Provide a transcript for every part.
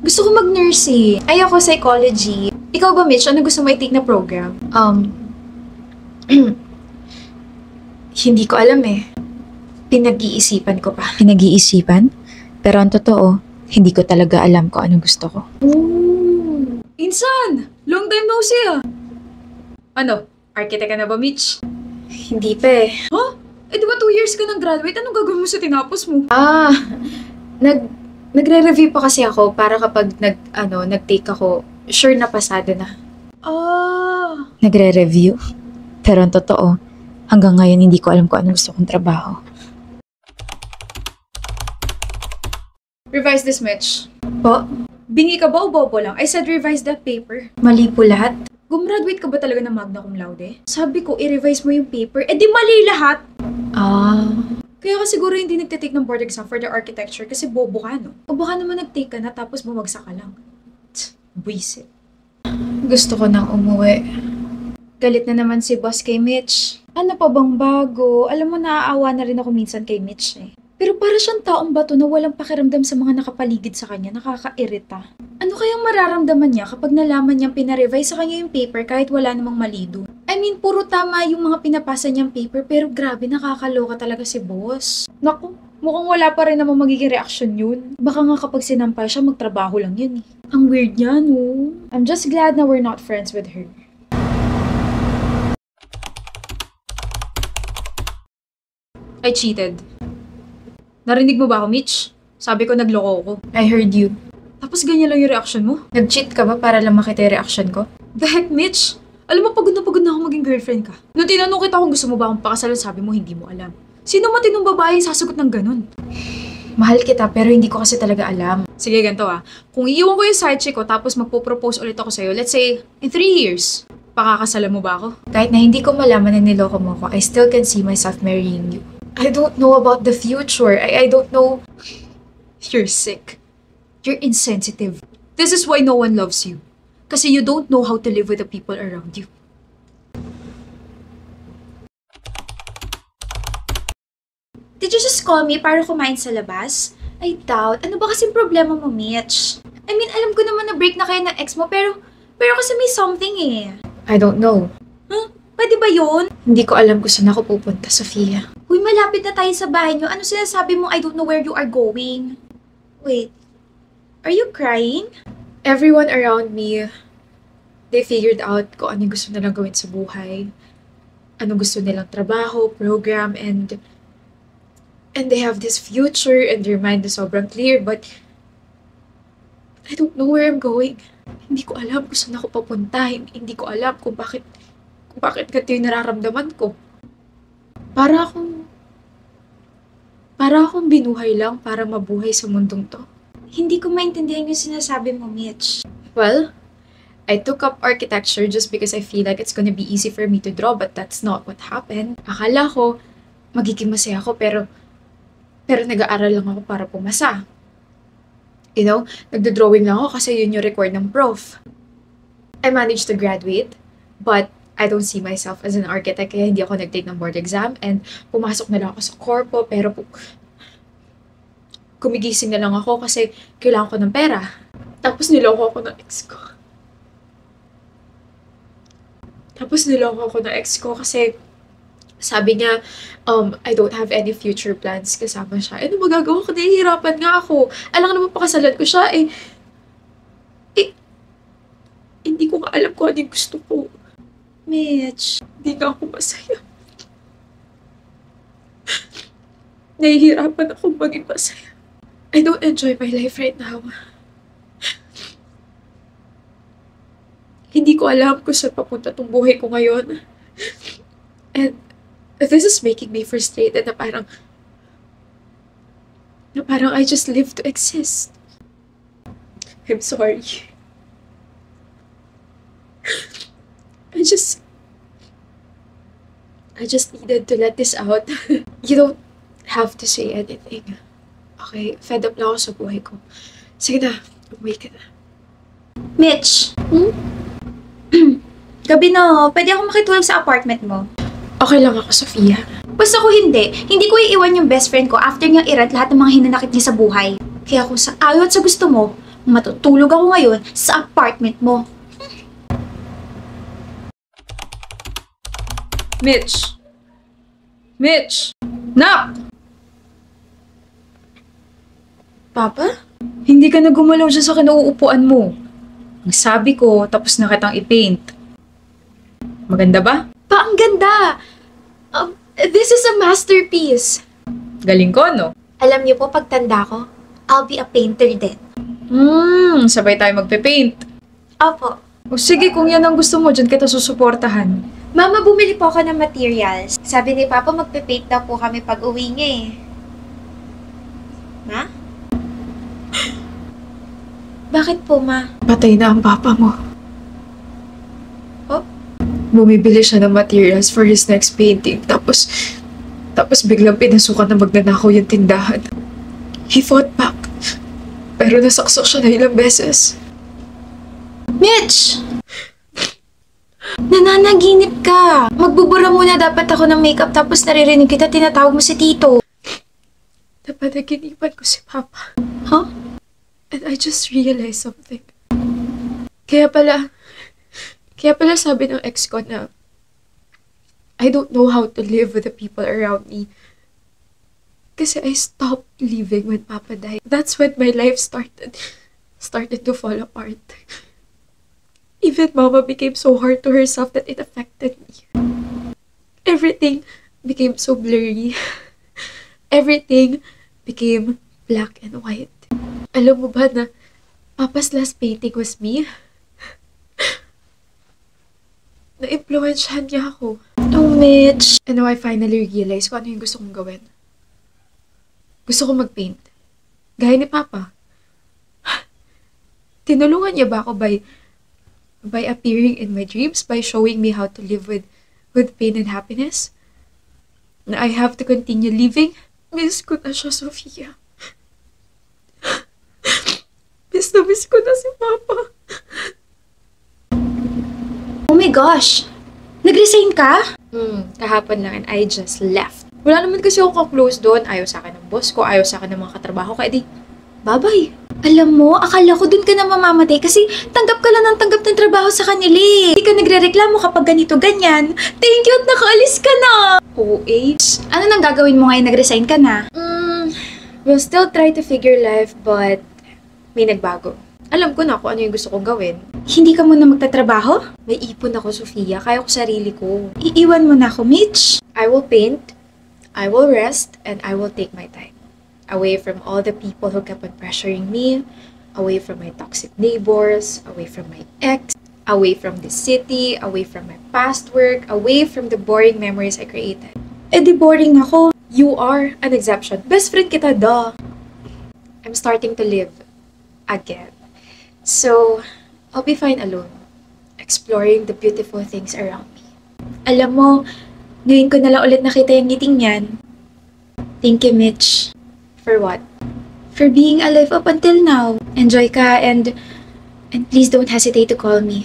Gusto ko mag-nurse eh. Ay ako psychology. Ikaw ba, Mitch? Ano gusto mo i-take na program? Hindi ko alam eh. Pinag-iisipan ko pa. Pinag-iisipan? Pero ang totoo, hindi ko talaga alam kung anong gusto ko. Ooh. Insan! Long time no see ah. Ano? Architect ka na ba, Mitch? Hindi pa eh. Huh? Eh di ba 2 years ka nang graduate? Anong gagawin mo sa tinapos mo? Nagre-review pa kasi ako para kapag nag-take ako, sure na pasado na. Nagre-review? Pero ang totoo, hanggang ngayon hindi ko alam kung anong gusto kong trabaho. Revise this, Mitch. Po? Bingi ka ba o bobo lang? I said revise that paper. Mali po lahat? Gumraduate ka ba talaga ng magna cum laude? Sabi ko, i-revise mo yung paper. Eh di mali lahat! Kaya ka siguro hindi nagtitake ng board exam for the architecture kasi bobo ka, no? O baka naman nag-take ka na tapos bumagsak ka lang. Buisit. Gusto ko nang umuwi. Galit na naman si boss kay Mitch. Ano pa bang bago? Alam mo, naaawa na rin ako minsan kay Mitch eh. Pero para siyang taong bato na walang pakiramdam sa mga nakapaligid sa kanya, nakakairita. Ano kayang mararamdaman niya kapag nalaman niyang pinarevise sa kanya yung paper kahit wala namang mali doon? I mean, puro tama yung mga pinapasa niyang paper pero grabe, nakakaloka talaga si boss. Naku, mukhang wala pa rin namang magiging reaksyon yun. Baka nga kapag sinampal siya, magtrabaho lang yun eh. Ang weird niya, no? I'm just glad na we're not friends with her. I cheated. Narinig mo ba ako, Mitch? Sabi ko nagloko ako. I heard you. Tapos ganyan lang yung reaction mo? Nag-cheat ka ba para lang makita yung reaction ko? The heck, Mitch? Alam mo, pagod na ako maging girlfriend ka. Nung tinanong kita kung gusto mo ba akong pakasalan, sabi mo hindi mo alam. Sino matinong babae yung sasagot ng ganun? Mahal kita pero hindi ko kasi talaga alam. Sige, ganito ah. Kung iiwan ko yung side chick ko tapos magpo-propose ulit ako sa'yo, let's say, in 3 years, pakakasalan mo ba ako? Kahit na hindi ko malaman na niloko mo ko, I still can see myself marrying you. I don't know about the future. I don't know. You're sick. You're insensitive. This is why no one loves you. Kasi you don't know how to live with the people around you. Did you just call me para kumain sa labas? I doubt. Ano ba kasing problema mo, Mitch? I mean, alam ko naman na break na kayo ng ex mo, pero kasi may something eh. I don't know. Huh? Pwede ba yun? Hindi ko alam kung saan ako pupunta, Sofia. Uy, malapit na tayo sa bahay niyo. Ano sinasabi mo? I don't know where you are going. Wait. Are you crying? Everyone around me, they figured out kung ano gusto nilang gawin sa buhay. Ano gusto nilang trabaho, program, and they have this future and their mind is sobrang clear, but I don't know where I'm going. Hindi ko alam kung saan ako papunta. Hindi ko alam kung bakit ganito yung nararamdaman ko. Para akong binuhay lang para mabuhay sa mundong to. Hindi ko maintindihan yung sinasabi mo, Mitch. Well, I took up architecture just because I feel like it's gonna be easy for me to draw, but that's not what happened. Akala ko, magiging masaya ako, pero nag-aaral lang ako para pumasa. You know, nagdo-drawing lang ako kasi yun yung record ng prof. I managed to graduate, but I don't see myself as an architect kaya hindi ako nag-take ng board exam and pumasok na lang ako sa corpo pero gumigising na lang ako kasi kailangan ko ng pera. Tapos niloko ako ng ex ko. Kasi sabi niya, I don't have any future plans kasama siya. Ano magagawa ko? Nahihirapan nga ako. Alam naman pakasalan ko siya hindi ko nga alam kung ano yung gusto ko. Mitch. Hindi na ako masaya. Nahihirapan ako maging masaya. I don't enjoy my life right now. Hindi ko alam kung saan papunta tong buhay ko ngayon. And this is making me frustrated na parang I just live to exist. I'm sorry. I just needed to let this out. You don't have to say anything. Okay, fed up na ako sa buhay ko. Sige na, umuwi ka na. Mitch! Gabi na, pwede ako makitulog sa apartment mo. Okay lang ako, Sofia. Basta ko hindi. Hindi ko iiwan yung best friend ko after niyang irant lahat ng mga hinanakit niya sa buhay. Kaya kung sa ayaw at sa gusto mo, Matutulog ako ngayon sa apartment mo. Mitch! Mitch! Nak! Papa? Hindi ka na gumalaw dyan sa kinuupuan mo. Ang sabi ko, tapos na kitang i-paint. Maganda ba? Pa, ang ganda! This is a masterpiece. Galing ko, no? Alam niyo po, pagtanda ko, I'll be a painter din. Sabay tayo magpe-paint. Opo. O sige, kung yan ang gusto mo, dyan kita susuportahan. Mama, bumili po ako ng materials. Sabi ni Papa, magpe-paint daw po kami pag uwi niya eh. Ma? Bakit po, Ma? Patay na ang papa mo. Oh? Bumibili siya ng materials for his next painting. Tapos biglang pinasukan na magnanakaw yung tindahan. He fought back. Pero nasaksak siya na ilang beses. Mitch! Nananaginip ka. Magbubura muna dapat ako ng makeup tapos naririnig kita tinatawag mo si Tito. Napanaginipan ko si Papa. Huh? And I just realized something. Kaya pala sabi ng ex ko na I don't know how to live with the people around me. Kasi I stopped living when Papa died. That's when my life started to fall apart. Even Mama became so hard to herself that it affected me. Everything became so blurry. Everything became black and white. Alam mo ba na Papa's last painting was me? Na-influensyahan niya ako. Oh, Mitch. And now I finally realized kung ano yung gusto kong gawin. Gusto kong mag-paint. Gaya ni Papa. Tinulungan niya ba ako by appearing in my dreams, by showing me how to live with pain and happiness? Na I have to continue living? Miss ko na siya, Sofia. Miss ko na si Papa. Oh my gosh! Nag-resign ka? Kahapon lang and I just left. Wala naman kasi ako close doon. Ayaw sa akin ng boss ko, ayaw sa akin ng mga katrabaho ko. Edi, bye-bye. Alam mo, akala ko dun ka na mamamatay kasi tanggap ka lang ng tanggap ng trabaho sa kanila eh. Hindi ka nagre-reklamo kapag ganito-ganyan. Thank you at nakaalis ka na! Oo, Ano nang gagawin mo ngayon nag-resign ka na? We'll still try to figure life, but may nagbago. Alam ko na kung ano yung gusto kong gawin. Hindi ka muna magtatrabaho? May ipon ako, Sofia. Kaya ko sarili ko. Iiwan mo na ako, Mitch. I will paint, I will rest, and I will take my time. Away from all the people who kept on pressuring me, away from my toxic neighbors, away from my ex, away from the city, away from my past work, away from the boring memories I created. Eh di boring ako. You are an exception. Best friend kita, duh. I'm starting to live again. So, I'll be fine alone, exploring the beautiful things around me. Alam mo, ngayon ko na lang ulit nakita yung ngiting yan. Thank you, Mitch. For what? For being alive up until now. Enjoy ka and please don't hesitate to call me.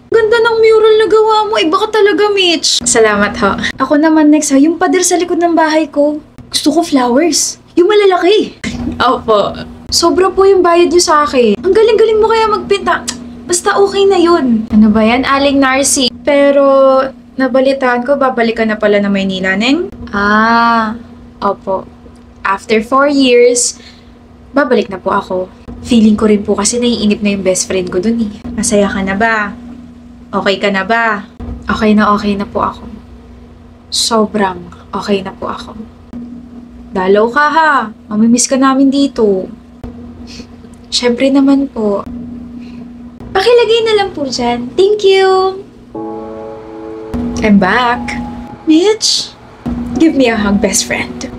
Ganda ng mural na gawa mo. Iba ka talaga, Mitch. Salamat ho. Ako naman next ha, yung pader sa likod ng bahay ko. Gusto ko flowers. Yung malalaki. Opo. Sobra po yung bayad niyo sa akin. Ang galing-galing mo kaya magpinta. Basta okay na yun. Ano ba yan, Aling Narcy? Pero, nabalitaan ko, babalik ka na pala na Maynila, Neng? Opo. After 4 years, babalik na po ako. Feeling ko rin po kasi naiinip na yung best friend ko dun eh. Masaya ka na ba? Okay ka na ba? Okay na po ako. Sobrang okay na po ako. Dalaw ka ha. Mamimiss ka namin dito. Siyempre naman po. Pakilagay na lang po dyan. Thank you. I'm back. Mitch, Give me a hug, best friend.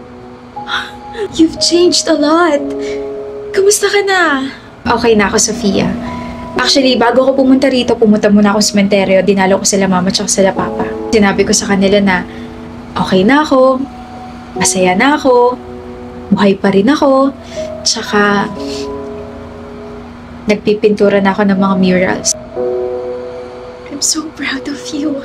you've changed a lot. Kamusta ka na? Okay na ako, Sofia. Actually, bago ko pumunta rito, pumunta muna ako sa sementeryo. Dinalo ko sila mama at sila papa. Sinabi ko sa kanila na okay na ako, masaya na ako, buhay pa rin ako, tsaka nagpipintura na ako ng mga murals. I'm so proud of you.